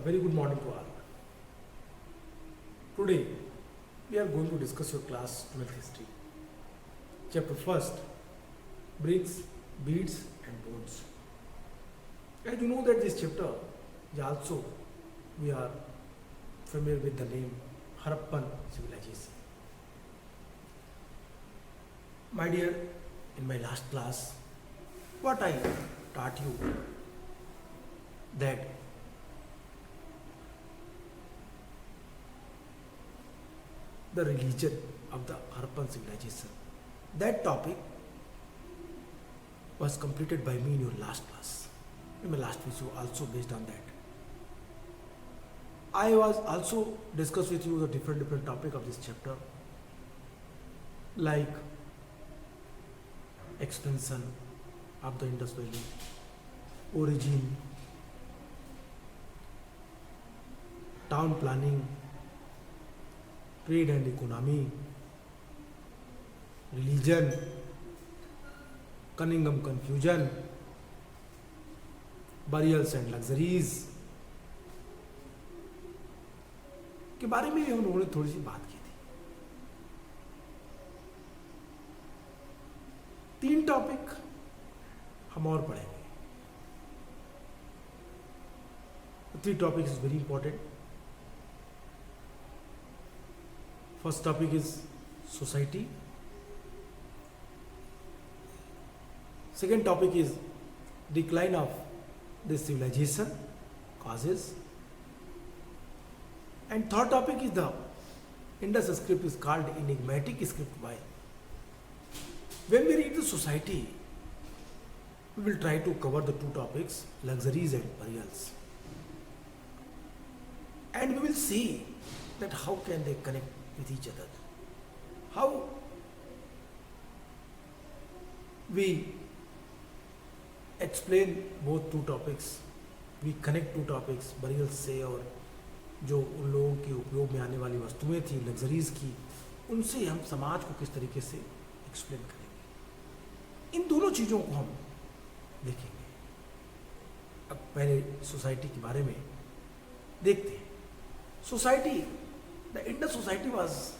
very good morning to all. Today we are going to discuss your class 12th history. Chapter first, bricks, beads and bones. As you know that this chapter is also we are familiar with the name Harappan civilization. My dear, in my last class, what I taught you that the religion of the Harappan civilization. That topic was completed by me in your last class. In my last video also based on that. I was also discuss with you the different topic of this chapter like expansion of the Indus Valley, origin, town planning, trade and economy, religion, Cunningham confusion, burials and luxuries के बारे में भी हम लोगों ने थोड़ी सी बात की थी. 3 टॉपिक हम और पढ़ेंगे. 3 topics is very important. First topic is society. Second topic is decline of the civilization, causes. And third topic is the Indus script is called enigmatic script. Why? When we read the society, we will try to cover the 2 topics, luxuries and burials. And we will see that how can they connect with each other. How we explain both 2 topics, we connect 2 topics, burials से और जो उन लोगों के उपयोग में आने वाली वस्तुएं थी लग्जरीज की, उनसे हम समाज को किस तरीके से एक्सप्लेन करेंगे. इन दोनों चीज़ों को हम देखेंगे. अब पहले सोसाइटी के बारे में देखते हैं. Society, the Indus society was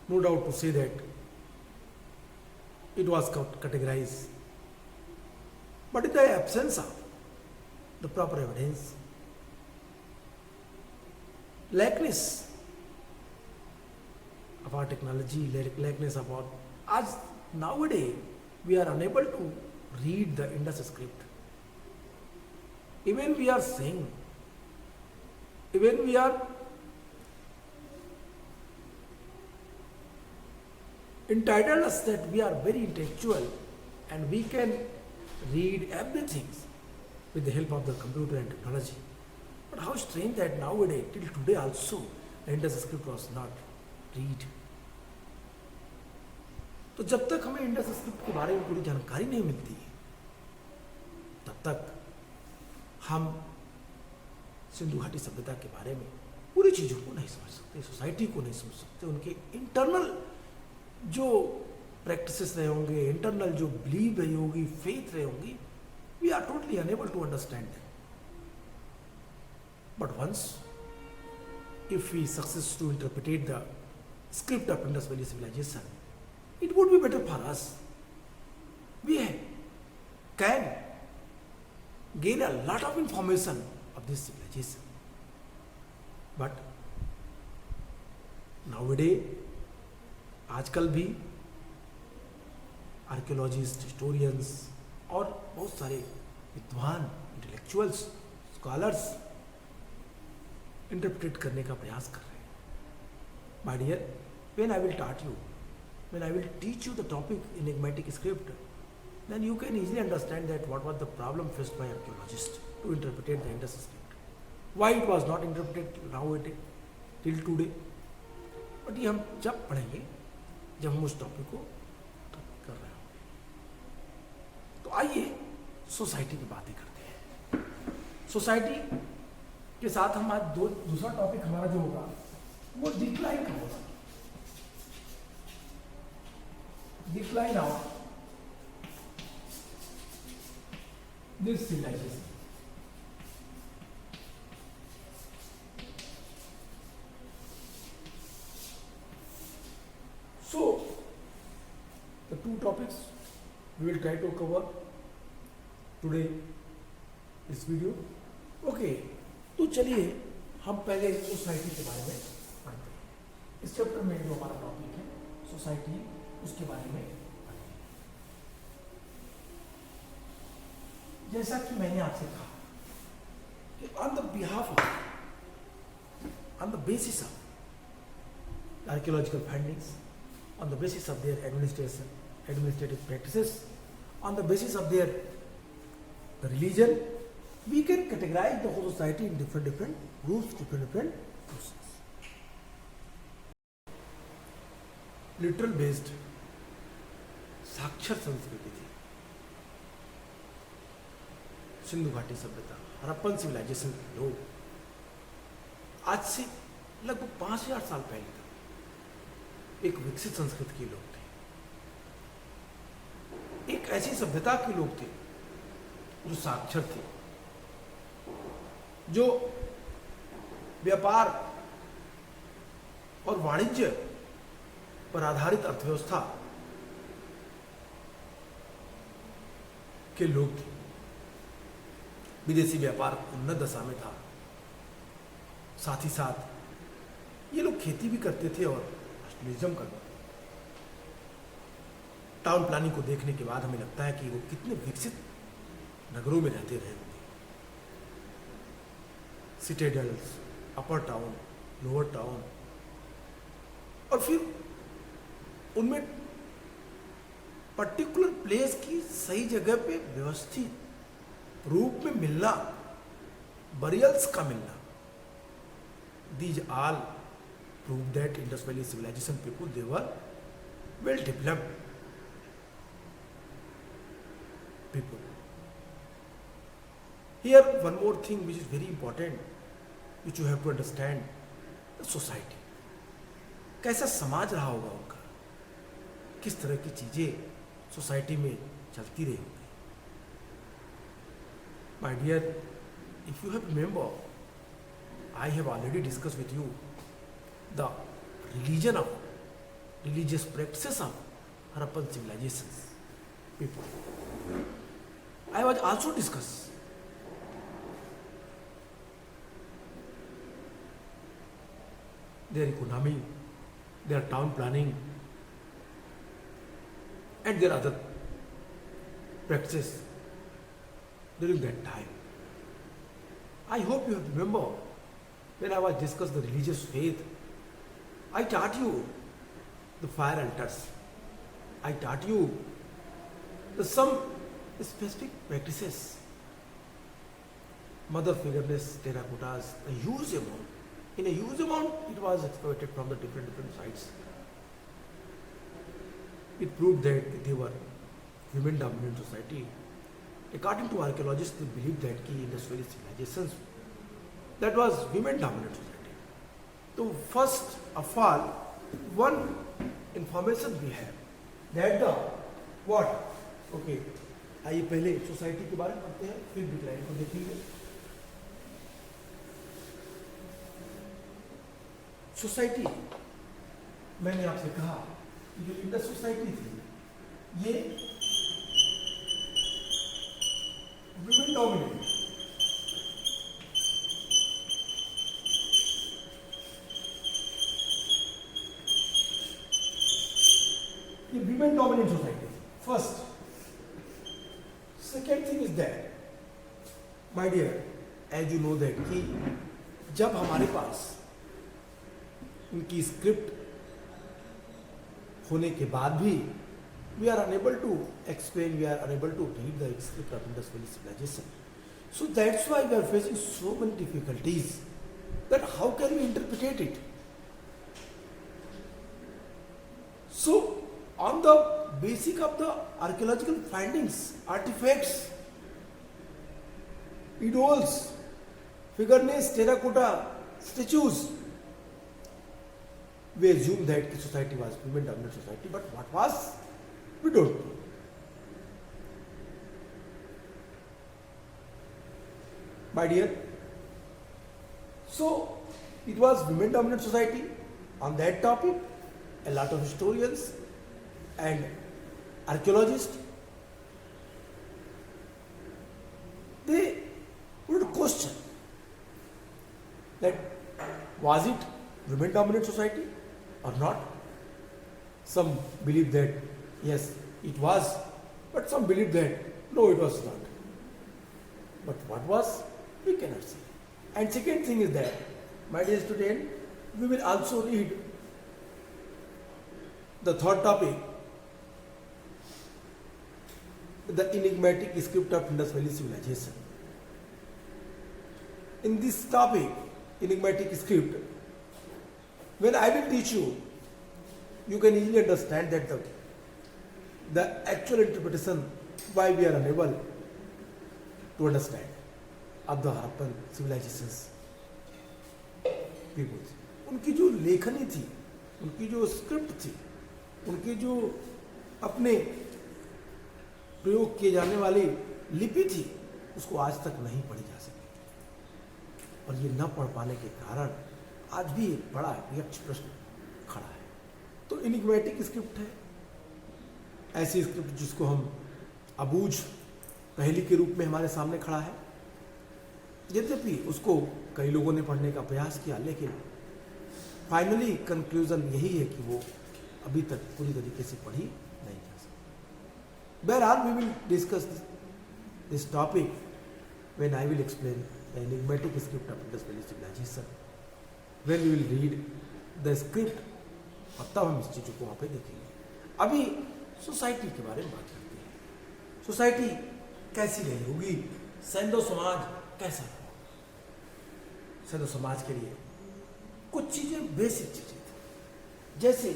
no doubt to say that it was categorized, but in the absence of the proper evidence, lackness of our technology, lackness of our, as nowadays we are unable to read the Indus script. Even we are saying, even we are entitled us that we are very intellectual and we can read everything with the help of the computer and technology. But how strange that nowadays, till today also, the Indus script was not read. तो जब तक हमें Indus script के बारे में पूरी जानकारी नहीं मिलती तब तक हम सिंधु घाटी सभ्यता के बारे में पूरी चीज़ों को नहीं समझ सकते, सोसाइटी को नहीं समझ सकते, उनके इंटरनल जो प्रैक्टिसेस रहे होंगे, इंटरनल जो बिलीव रही होगी, फेथ रही होंगी, we are totally unable to understand them. But once if we success to interpret the script of Indus Valley civilization, it would be better for us. We can gain a lot of information of this civilization. But nowadays, आजकल भी archaeologist, historians और बहुत सारे विद्वान, intellectuals, scholars interpret करने का प्रयास कर रहे हैं. My dear, when I will taught you, when I will teach you the topic enigmatic script, then you can easily understand that what was the problem faced by archaeologists to interpret the Indus script. Why it was not interpreted nowadays till today. But ये हम जब पढ़ेंगे जब हम उस topic को कर रहे होंगे. तो आइए सोसाइटी की बातें करते हैं. सोसाइटी के साथ हम आज दूसरा टॉपिक हमारा जो होगा वो डिक्लाइन का होगा. Decline of this civilization. we will try to cover today this video. Okay, तो चलिए हम पहले सोसाइटी के बारे में पढ़ते हैं. इस चैप्टर में जो हमारा टॉपिक है सोसाइटी, उसके बारे में पढ़ते हैं. जैसा कि मैंने आपसे कहा कि on the behalf of, on the basis of archaeological findings, on the basis of their administrative practices, on the basis of their religion, we can categorize the whole society in different groups, different groups. Literal based साक्षर संस्कृति थी. सिंधु घाटी सभ्यता, Harappan civilisation के लोग आज से लगभग 5000 साल पहले तक एक विकसित संस्कृति के लोग थे. एक ऐसी सभ्यता के लोग थे जो साक्षर थे, जो व्यापार और वाणिज्य पर आधारित अर्थव्यवस्था के लोग थे. विदेशी व्यापार उन्नत दशा में था. साथ ही साथ ये लोग खेती भी करते थे और टूरिज्म करते थे. टाउन प्लानिंग को देखने के बाद हमें लगता है कि वो कितने विकसित नगरों में रहते रहे होंगे. सिटेडल्स, अपर टाउन, लोअर टाउन, और फिर उनमें पर्टिकुलर प्लेस की सही जगह पे व्यवस्थित रूप में मिलना, बरियल्स का मिलना. These all prove that Indus Valley civilization people, they were well developed people. Here one more thing which is very important, which you have to understand, the society. कैसा समाज रहा होगा उनका, किस तरह की चीजें सोसाइटी में चलती रही होंगी. My dear, if you have remember, I have already discussed with you the religious practices of Harappan civilizations people. I was also discussed their economy, their town planning, and their other practices during that time. I hope you have remember when I was discussing the religious faith, I taught you the fire altars. I taught you some specific practices. Mother figureness, terracottas, a huge amount. In a huge amount, it was exploited from the different sites. It proved that they were women-dominant society. According to archaeologists, they believe that key Indus Valley civilizations, that was women-dominant society. So first of all, one information we have that the what? Okay, आइए पहले society के बारे में पढ़ते हैं, फिर decline को देखेंगे. सोसाइटी, मैंने आपसे कहा कि जो इंडस सोसाइटी थी, ये women dominant. ये women dominant society थी. First. Second thing is that, my dear, as you know that कि जब हमारे पास उनकी स्क्रिप्ट होने के बाद भी we are unable to explain, we are unable to read the script of Indus Valley civilization. So that's why we are facing so many difficulties, that how can we interpret it? So on the basis of the archaeological findings, artifacts, idols, figureness, terracotta, statues, we assume that the society was women-dominant society, but what was? We don't know. My dear, so it was women-dominant society. On that topic, a lot of historians and archaeologists question that was it women dominant society or not? Some believe that yes, it was, but some believe that no, it was not. But what was, we cannot say. And second thing is that, my dear student, we will also read the third topic, the enigmatic script of Indus Valley Civilization. In this topic, enigmatic script, when I will teach you, you can easily understand that the actual interpretation why we are unable to understand of the Harappan civilizations people. उनकी जो लेखनी थी, उनकी जो script थी, उनकी जो अपने प्रयोग किए जाने वाली लिपि थी, उसको आज तक नहीं पढ़ी जा सकी। और ये न पढ़ पाने के कारण आज भी एक बड़ा यक्ष प्रश्न खड़ा है। तो इनिग्मेटिक स्क्रिप्ट है, ऐसी स्क्रिप्ट जिसको हम अबूझ पहेली के रूप में हमारे सामने खड़ा है। यद्यपि उसको कई लोगों ने पढ़ने का प्रयास किया, लेकिन फाइनली कंक्लूजन यही है कि वो अभी तक पूरी तरीके से पढ़ी नहीं जा सकती। बहरहाल we will discuss this topic when I will explain the enigmatic script of Indus valley civilisation, when we will read the script, और तब हम इस चीज़ों को वहाँ पे देखेंगे। अभी सोसाइटी के बारे में बात करते हैं। सोसाइटी कैसी रही होगी, सैंधव समाज कैसा था? सैंधव समाज के लिए कुछ चीजें बेसिक चीजें थी। जैसे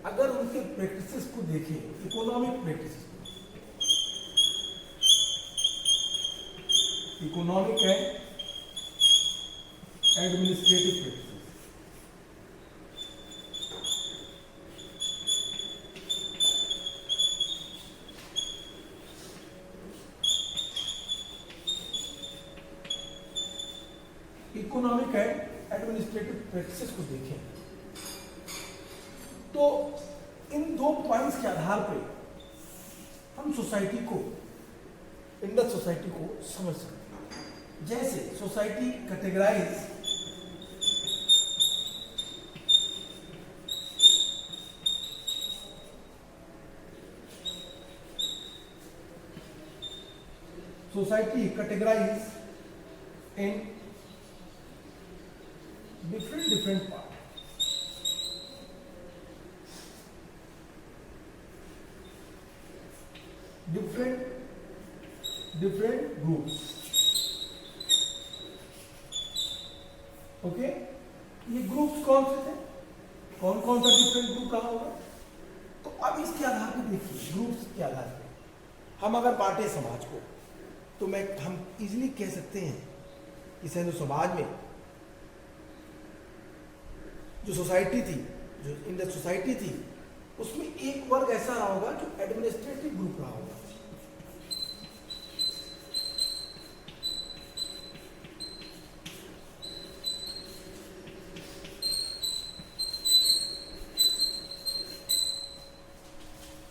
अगर उनके प्रैक्टिसेस को देखें, इकोनॉमिक प्रैक्टिसेस को, इकोनॉमिक है administrative practices, economic and administrative practices को देखें तो इन दो पॉइंट्स के आधार पे हम सोसाइटी को, इंडस सोसाइटी को समझ सकते हैं। जैसे सोसाइटी कैटेगराइज इन different part. Different groups. Okay, ये ग्रुप्स कौन से थे, कौन कौन सा डिफरेंट ग्रुप कहा होगा? तो अब इसके आधार पर देखिए, ग्रुप्स के आधार पर हम अगर बांटे समाज को, तो हम इजीली कह सकते हैं कि सैंधव समाज में जो सोसाइटी थी, जो इंडस सोसाइटी थी, उसमें एक वर्ग ऐसा रहा होगा जो एडमिनिस्ट्रेटिव ग्रुप रहा होगा।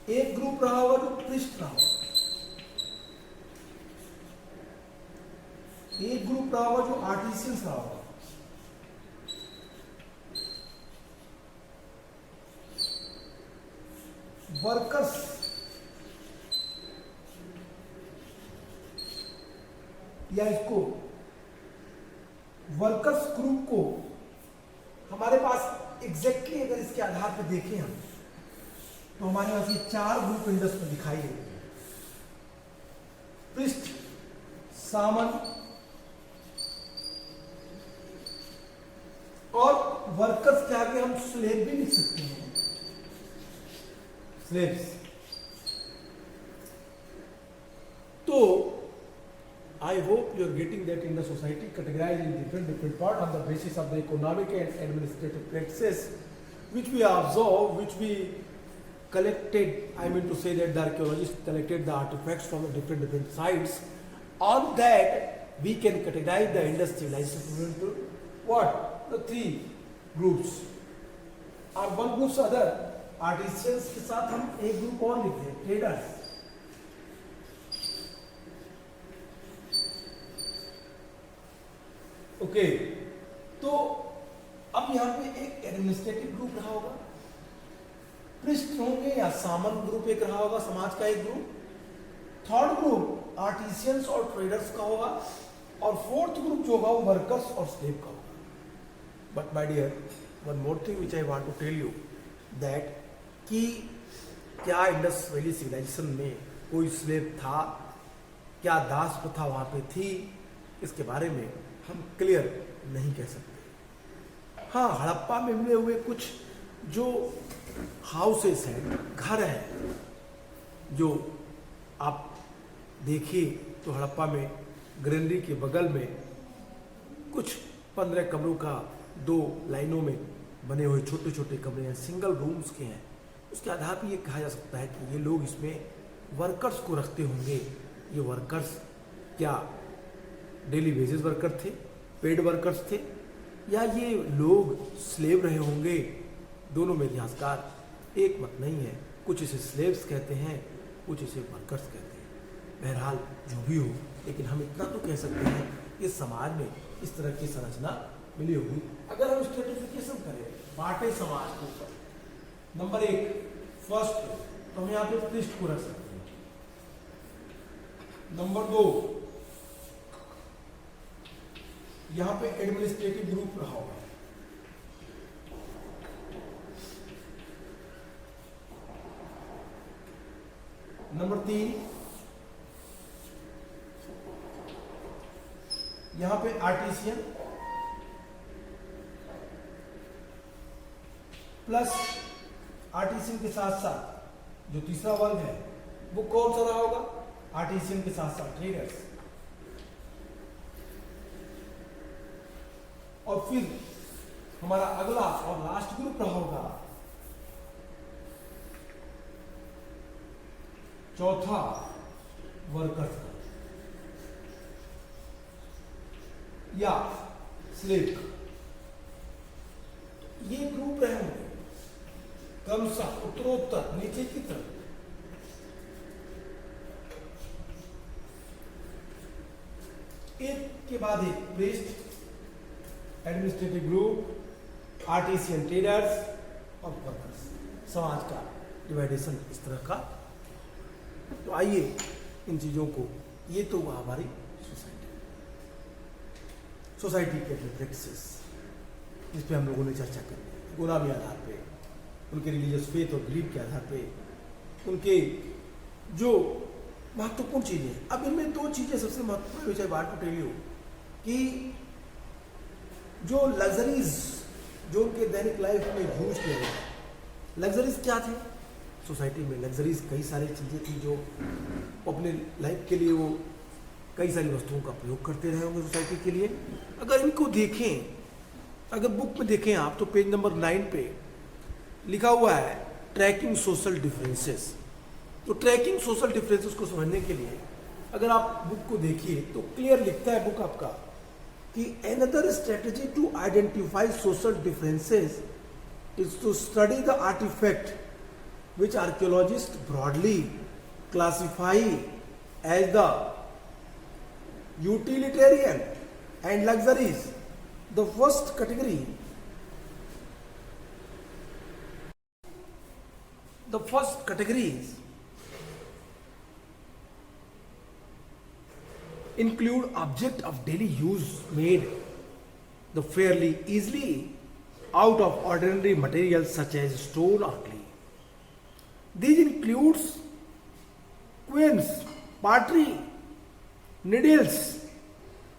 एक ग्रुप रहा होगा जो प्रिस्ट रहा होगा, एक ग्रुप रहा होगा जो आर्टिसियंस रहा होगा, वर्कर्स या इसको वर्कर्स ग्रुप को हमारे पास एग्जैक्टली अगर इसके आधार पर देखें हम, तो हमारे पास ये चार ग्रुप इंडस में दिखाई देते हैं। प्रिस्ट, सामन और वर्कर्स के आगे हम स्लेव भी लिख सकते हैं, slaves. So, I hope you are getting that in the society categorized in different part on the basis of the economic and administrative practices which we observe, which we collected. I mean to say that the archaeologists collected the artifacts from the different sites. On that, we can categorize the Indus civilization into what? The three groups. Or one group other. Artisans के साथ हम एक group और लिखते हैं, traders. Okay, तो अब यहाँ पे एक एडमिनिस्ट्रेटिव ग्रुप रहा होगा, पृष्ठ होंगे या सामंत ग्रुप एक रहा होगा, समाज का एक ग्रुप, थर्ड ग्रुप आर्टिसियंस और ट्रेडर्स का होगा, और फोर्थ ग्रुप जो होगा वो वर्कर्स और स्लेव का होगा। But my dear, one more thing which I want to tell you that कि क्या इंडस वैली सिविलाइजेशन में कोई स्लेव था, क्या दास प्रथा वहाँ पे थी, इसके बारे में हम क्लियर नहीं कह सकते। हाँ, हड़प्पा में मिले हुए कुछ जो हाउसेस हैं, घर हैं, जो आप देखिए तो हड़प्पा में ग्रेनरी के बगल में कुछ 15 कमरों का 2 लाइनों में बने हुए छोटे छोटे कमरे हैं, सिंगल रूम्स के हैं। उसके आधार पर ये कहा जा सकता है कि ये लोग इसमें वर्कर्स को रखते होंगे। ये वर्कर्स क्या डेली वेजेस वर्कर थे, पेड वर्कर्स थे, या ये लोग स्लेव रहे होंगे? दोनों में इतिहासकार एक मत नहीं है। कुछ इसे स्लेव्स कहते हैं, कुछ इसे वर्कर्स कहते हैं। बहरहाल जो भी हो, लेकिन हम इतना तो कह सकते हैं इस समाज में इस तरह की संरचना मिली होगी। अगर हम स्ट्रेटिफिकेशन करें बाटे समाज के ऊपर, नंबर 1 फर्स्ट, तो हम यहाँ पे पृष्ठ को रख सकते हैं। नंबर 2, यहाँ पे एडमिनिस्ट्रेटिव ग्रुप रहा होगा। नंबर 3, यहां पे आर्टिसियन प्लस आर्टिसियन के साथ साथ जो तीसरा वर्ग है वो कौन सा रहा होगा? आर्टिसियन के साथ साथ ट्रेडर्स। और फिर हमारा अगला और लास्ट ग्रुप रहा होगा चौथा, वर्कर्स का या स्लेव का। ये ग्रुप रहे होंगे क्रमशः उत्तरोत्तर नीचे की तरफ। एक के बाद एक priest, administrative group, artisan, traders और वर्कर्स। समाज का डिवाइडेशन इस तरह का। तो आइए इन चीजों को, ये तो हमारी सोसाइटी के प्रेक्टिसेस, जिस पे हम लोगों ने चर्चा करी, गुलामी आधार पे, उनके रिलीजियस फेथ और बिलीफ के आधार पे, उनके जो महत्वपूर्ण चीजें। अब इनमें 2 चीजें सबसे महत्वपूर्ण विषय बात टू टेल यू कि जो लग्जरीज जो उनके दैनिक लाइफ में यूज किया गया, लग्जरीज क्या थे सोसाइटी में? लग्जरीज कई सारी चीजें थी जो अपने लाइफ के लिए वो कई सारी वस्तुओं का प्रयोग करते रहे होंगे सोसाइटी के लिए। अगर इनको देखें, अगर बुक में देखें आप, तो पेज नंबर 9 पे लिखा हुआ है ट्रैकिंग सोशल डिफरेंसेस। तो ट्रैकिंग सोशल डिफरेंसेस को समझने के लिए अगर आप बुक को देखिए तो क्लियर लिखता है बुक आपका कि another strategy to identify social differences is to study the artifact which archaeologists broadly classify as the utilitarian and luxuries. The first categories include object of daily use made the fairly easily out of ordinary materials such as stone or clay. These includes quills, pottery, needles,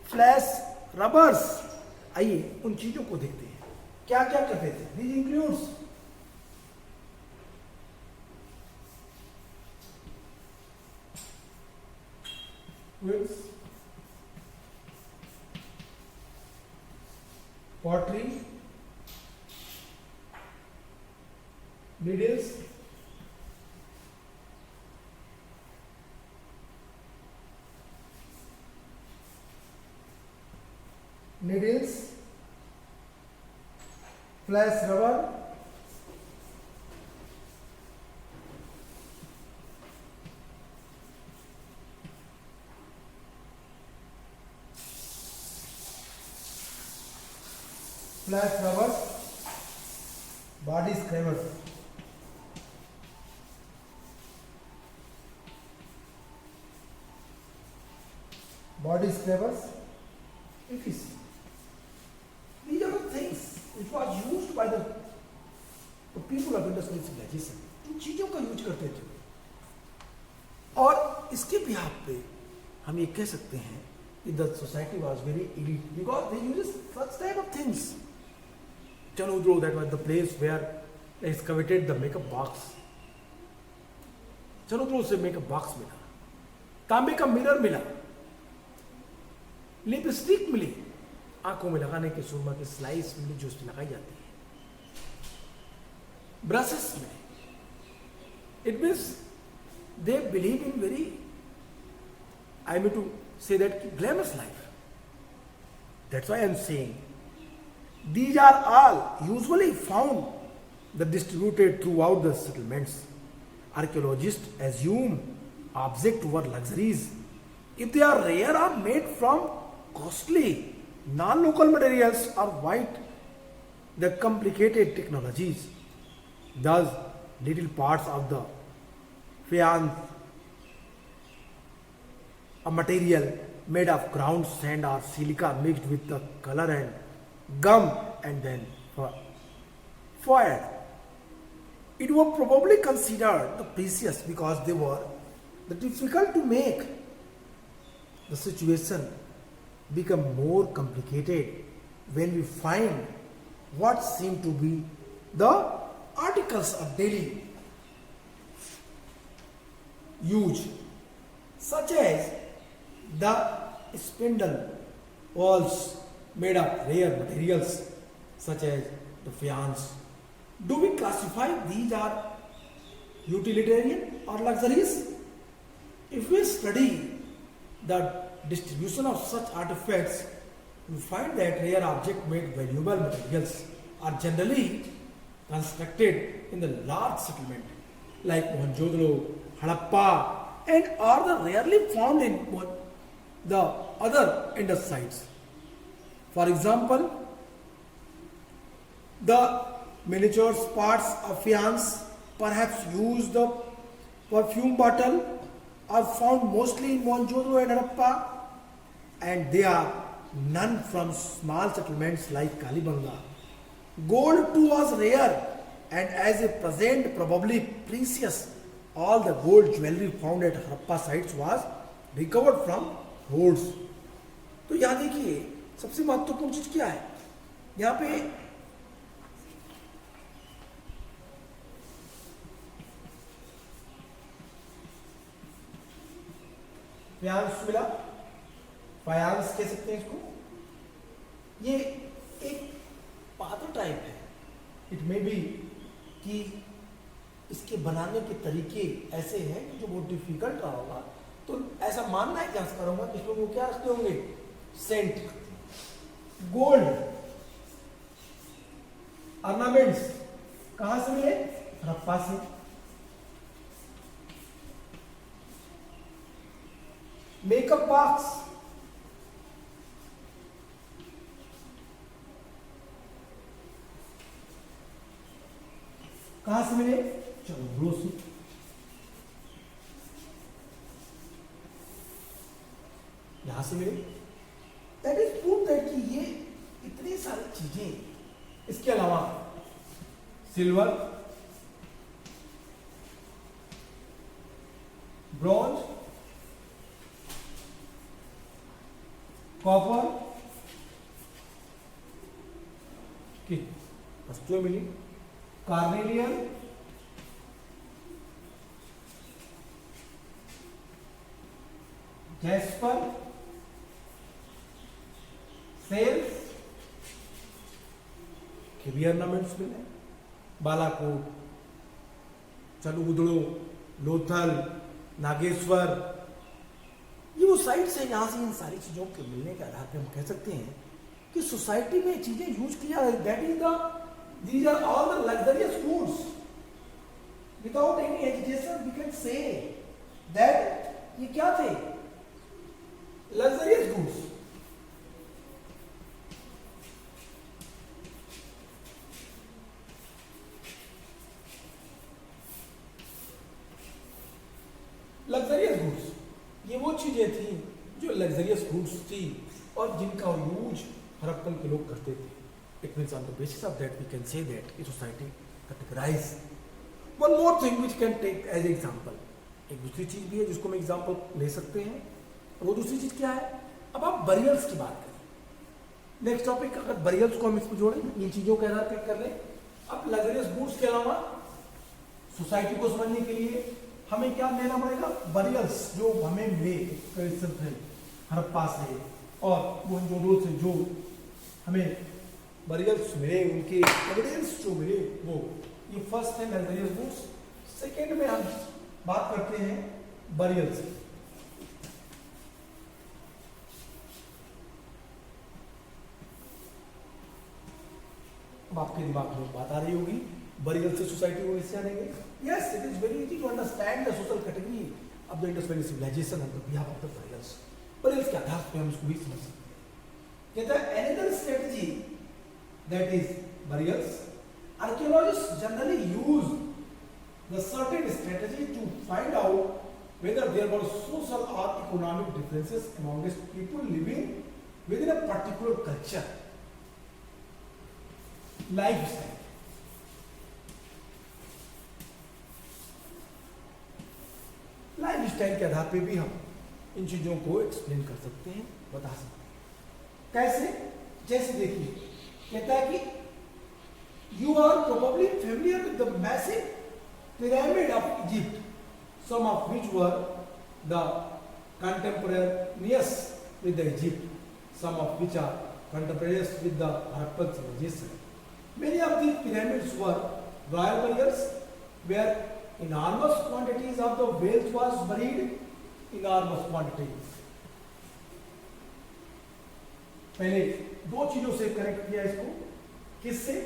flash, rubbers. आइए उन चीजों को देखते हैं क्या क्या करते थे। These includes quills, pottery, needles, flash rubber, flash rubbers, body scrubbers. Body scrubbers, efficacy. These are the things which was used by the people of industrial civilization. इन चीजों का यूज करते थे और इसके बिहाफ पे हम ये कह सकते हैं कि the society was very elite because they used such type of things. Chanudro, that was the place where they excavated the makeup box. Chanudro से makeup box मिला, तांबे का मिरर मिला, लिपस्टिक मिली, आंखों में लगाने के सुरमा की स्लाइस मिली जो उसमें लगाई जाती है, ब्रशेस मिले. It means they believe in very, I mean to say that, glamorous life. That's why I am saying these are all usually found distributed throughout the settlements. Archaeologists assume objects were luxuries if they are rare or made from costly non-local materials or white the complicated technologies. Thus, little parts of the faience, a material made of ground sand or silica mixed with the color and gum and then foiled. It was probably considered the precious because they were difficult to make. The situation become more complicated when we find what seem to be the articles of daily use, such as the spindle walls made of rare materials, such as the faience. Do we classify these are utilitarian or luxuries? If we study the distribution of such artifacts, we find that rare objects made valuable materials are generally constructed in the large settlement like Mohenjo-daro, Harappa, and are the rarely found in the other Indus sites. For example, the miniature parts of faience, perhaps used the perfume bottle, are found mostly in Mohenjo-daro and Harappa, and they are none from small settlements like Kalibanga. Gold too was rare and as a present probably precious. All the gold jewelry found at Harappa sites was recovered from hoards. तो यहाँ देखिए सबसे महत्वपूर्ण चीज क्या है, यहाँ पे फैंस मिला, फायांस कह सकते हैं इसको. ये एक पात्र टाइप है. इट मे बी कि इसके बनाने के तरीके ऐसे हैं कि जो बहुत डिफिकल्ट रहा होगा, तो ऐसा मानना है, क्या करूंगा कि इसमें वो क्या रखते होंगे, सेंट, गोल्ड, ऑर्नामेंट्स. कहां से मिले, हड़प्पा से. मेकअप बॉक्स, कहां से मिले, चलो से. यहां से मिले. दैट इज प्रूव दैट कि ये इतनी सारी चीजें, इसके अलावा सिल्वर, ब्रॉन्ज, कॉपर की वस्तुएं मिली. कार्नेलियन, जैस्पर, सेल्स के भी ऑर्नामेंट्स मिले. बालाकोट, चलूदड़ो, लोथल, नागेश्वर, ये वो साइट्स है जहां से इन सारी चीजों के मिलने के आधार पर हम कह सकते हैं कि सोसाइटी में चीजें यूज किया. That is the These are all the luxurious goods. Without any hesitation, we can say that ये क्या थे, luxurious goods. जो लग्जरियस गुड्स थी और जिनका यूज हड़प्पन के लोग करते थे. It means on the basis of that we can say that a society categorise. One more thing which can take as example. एक दूसरी चीज भी है जिसको हम एग्जाम्पल ले सकते हैं. वो दूसरी चीज क्या है? अब आप बरियल्स की बात करें. नेक्स्ट टॉपिक, अगर बरियल्स को हम इसमें जोड़ें, इन चीजों के आधार पर कर लें. अब लग्जरियस गुड्स के अलावा सोसाइटी को समझने के लिए हमें क्या लेना पड़ेगा? बरियल्स जो हमें मिले हड़प्पा से और मोहनजोदड़ो से, जो हमें बरियल्स मिले, उनके एविडेंस जो मिले, वो ये फर्स्ट है लग्जरियस गुड्स. सेकेंड में हम बात करते हैं बरियल्स. अब आपके दिमाग में बात आ रही होगी, बरियल से सोसाइटी को कैसे आनेंगे? Yes, it is very easy to understand the social category of the Indus valley civilization on the behalf of the burials. Burials के आधार पर हम इसको भी समझ सकते हैं. कहता है another strategy that is burials. Archaeologists generally use the certain strategy to find out whether there were social or economic differences amongst people living within a particular culture. Lifestyle. Lifestyle के आधार पे भी हम इन चीजों को एक्सप्लेन कर सकते हैं, बता सकते हैं. कैसे? जैसे देखिए, कहता है कि you are probably familiar with the massive pyramid of Egypt, some of which were the contemporaneous with the Egypt, some of which are contemporaneous with the Harappan civilization. Many of these pyramids were royal burials where enormous quantities of the wealth was buried. Enormous quantities. पहले दो चीजों से connect किया इसको. किससे?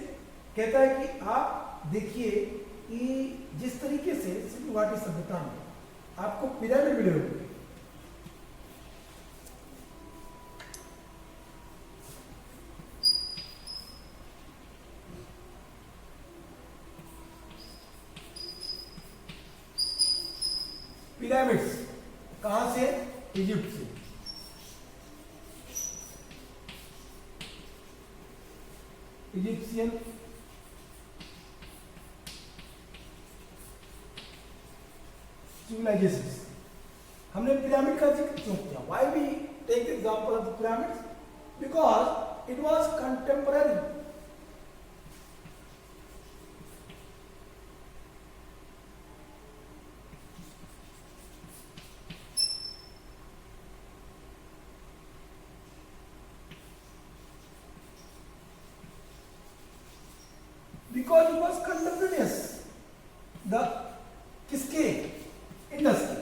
कहता है कि आप देखिए कि जिस तरीके से सिंधु घाटी सभ्यता में आपको पिरामिड मिले होंगे, पिरामिड्स कहां से? इजिप्ट से. Egyptian civilization. हमने पिरामिड का जिक्र क्यों किया? Why we take the example of the pyramids? Because it was contemporary. Because it was contemporaneous. The किसके? इंडस के.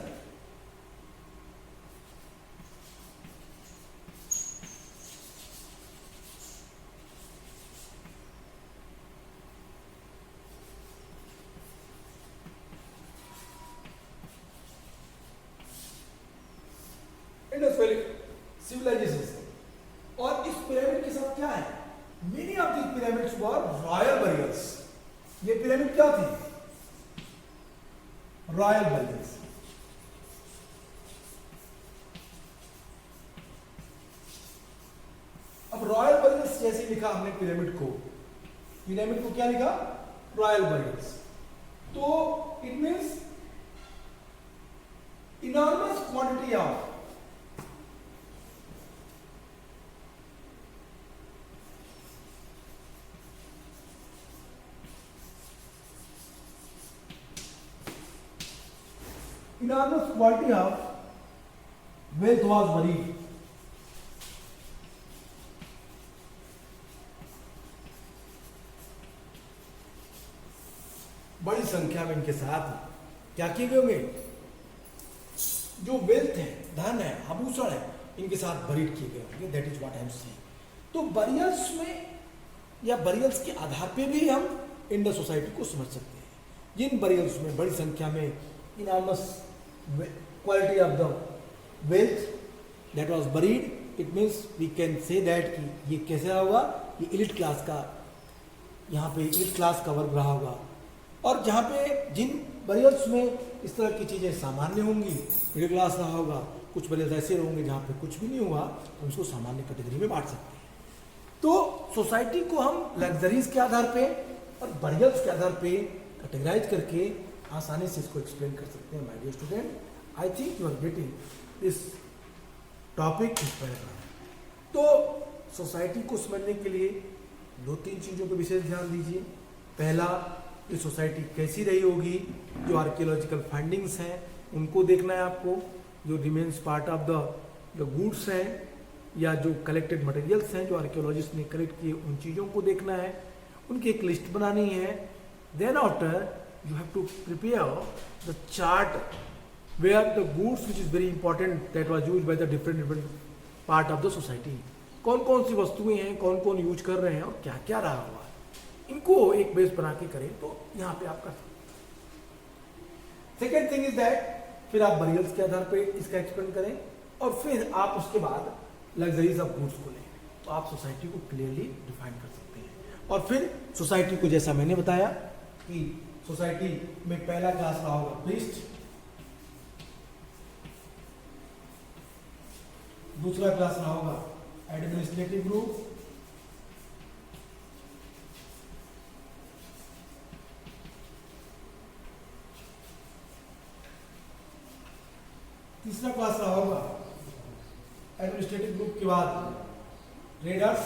Indus valley civilisation. और इस पिरामिड के साथ क्या है? Many of these pyramids were royal burials. ये पिरामिड क्या थी? Royal burials. अब रॉयल बरियल्स जैसे लिखा हमने पिरामिड को क्या लिखा? Royal burials. तो it means enormous quantity of wealth was buried. बड़ी संख्या में इनके साथ क्या किए गए होंगे? जो वेल्थ है, धन है, आभूषण है, इनके साथ बरीड किए गए होंगे. That is what I am saying. तो बरियल्स में या बरियल्स के आधार पे भी हम इंडस सोसाइटी को समझ सकते हैं. जिन बरियल्स में बड़ी संख्या में enormous quality of the wealth that was buried, it means we can say that कि ये कैसे रहा होगा? ये एलिट क्लास का, यहाँ पे एलिट क्लास का वर्ग रहा होगा. और जहाँ पे जिन बरियल्स में इस तरह की चीज़ें सामान्य होंगी, मिडिल क्लास रहा होगा, कुछ बरियल्स ऐसे होंगे जहाँ पे कुछ भी नहीं हुआ, तो उसको सामान्य कैटेगरी में बांट सकते हैं। तो सोसाइटी को हम लग्जरीज के आधार पे और बरियल्स के आधार पे कैटेगराइज करके आसानी से इसको एक्सप्लेन कर सकते हैं। My dear student, I think you are getting this topic इस पैराग्राफ। तो सोसाइटी को समझने के लिए 2-3 चीज़ों पर विशेष ध्यान दीजिए। पहला, ये सोसाइटी कैसी रही होगी, जो आर्कियोलॉजिकल फाइंडिंग्स हैं उनको देखना है आपको, जो remains part of the goods हैं या जो कलेक्टेड मटेरियल्स हैं जो आर्कियोलॉजिस्ट ने कलेक्ट किए, उन चीज़ों को देखना है, उनकी एक लिस्ट बनानी है। Then after you have to prepare the chart where the goods which is very important that was used by the different part of the society. कौन कौन सी वस्तुएं हैं, कौन कौन यूज कर रहे हैं और क्या क्या रहा हुआ है, इनको एक बेस बना के करें तो यहाँ पे आप कर सकते हैं। सेकेंड थिंग इज दैट फिर आप बरियल्स के आधार पे इसका एक्सप्लेन करें और फिर आप उसके बाद लग्जरीज ऑफ गुड्स को लें, तो आप सोसाइटी को क्लियरली डिफाइन कर सकते हैं। और फिर सोसाइटी को, जैसा मैंने बताया कि सोसाइटी में पहला क्लास रहा होगा प्रीस्ट, दूसरा क्लास रहा होगा एडमिनिस्ट्रेटिव ग्रुप, तीसरा क्लास रहा होगा एडमिनिस्ट्रेटिव ग्रुप के बाद ट्रेडर्स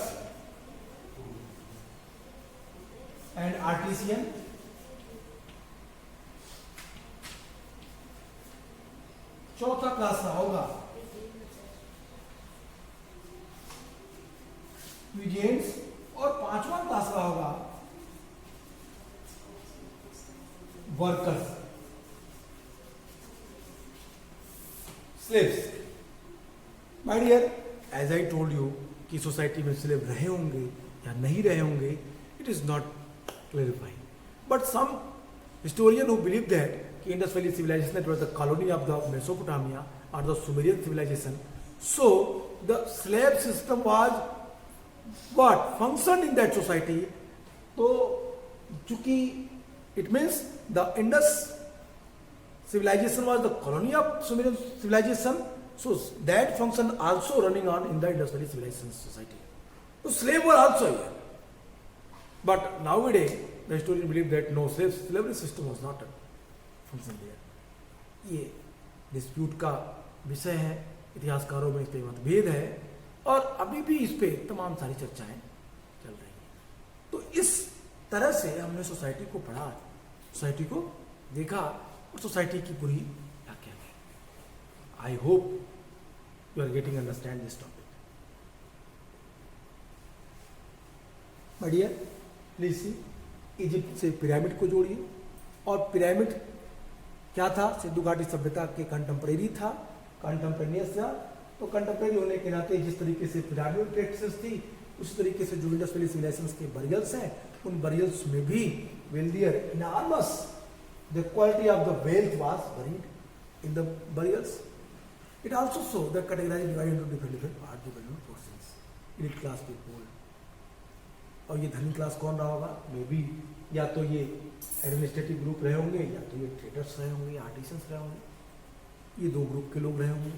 एंड आर्टिसियन, चौथा क्लास रहा होगा म्यूजियम्स और पांचवा क्लास रहा होगा workers, slaves. My dear, as I told you कि सोसाइटी में स्लेव रहे होंगे या नहीं रहे होंगे, it is not clarifying, but some historian who believe that कि Indus valley civilization that was the colony of the Mesopotamia और the Sumerian civilization, so the slave system was what functioned in that society. तो चूंकि it means the Indus civilization was the colony of Sumerian civilization, so that function also running on in the Indus Valley civilization society. So slave were also here, but nowadays the historian believe that no, slavery system was not function there. ये dispute का विषय है, इतिहासकारों में इस पे मतभेद है और अभी भी इस पे तमाम सारी चर्चाएं चल रही हैं। तो इस तरह से हमने सोसाइटी को पढ़ा, सोसाइटी को देखा और सोसाइटी की पूरी व्याख्या की। I hope you are getting understand this topic. My dear, please see, Egypt से पिरामिड को जोड़िए। और पिरामिड क्या था? सिंधु घाटी सभ्यता के कंटेम्परेरी था, कंटेम्परेनियस था। तो कंटेम्परेरी होने के नाते जिस तरीके से पिरामिड प्रैक्टिसेस थी, उसी तरीके से जो इंडस वैली सिविलाइजेशंस के बरियल्स हैं, उन बरियल्स में भी wealthier enormous the quality of the wealth was buried in the burials. It also show the categorise divided into different part, different portions, elite class people. और ये धनी class कौन रहा होगा? मे बी या तो ये एडमिनिस्ट्रेटिव ग्रुप रहे होंगे, या तो ये ट्रेडर्स रहे होंगे, या आर्टिसंस रहे होंगे। ये दो ग्रुप के लोग रहे होंगे।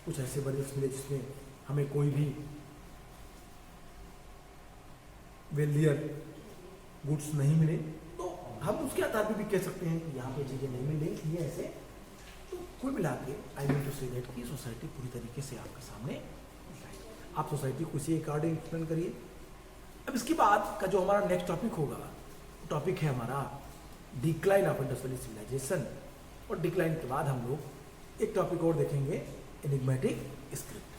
कुछ ऐसे बरियल्स मिले जिसमें हमें कोई भी वेल्दियर गुड्स नहीं मिले, तो हम उसके आधार पर भी कह सकते हैं कि यहाँ पे चीज़ें नहीं मिली, ये ऐसे। तो कुल मिला के I mean to say that कि सोसाइटी पूरी तरीके से आपके सामने, आप सोसाइटी को इसी अकॉर्डिंग एक्सप्लेन करिए। अब इसके बाद का जो हमारा नेक्स्ट टॉपिक होगा, टॉपिक है हमारा decline of Indus valley civilisation. और डिक्लाइन के बाद हम लोग एक टॉपिक और देखेंगे, एनिग्मेटिक स्क्रिप्ट।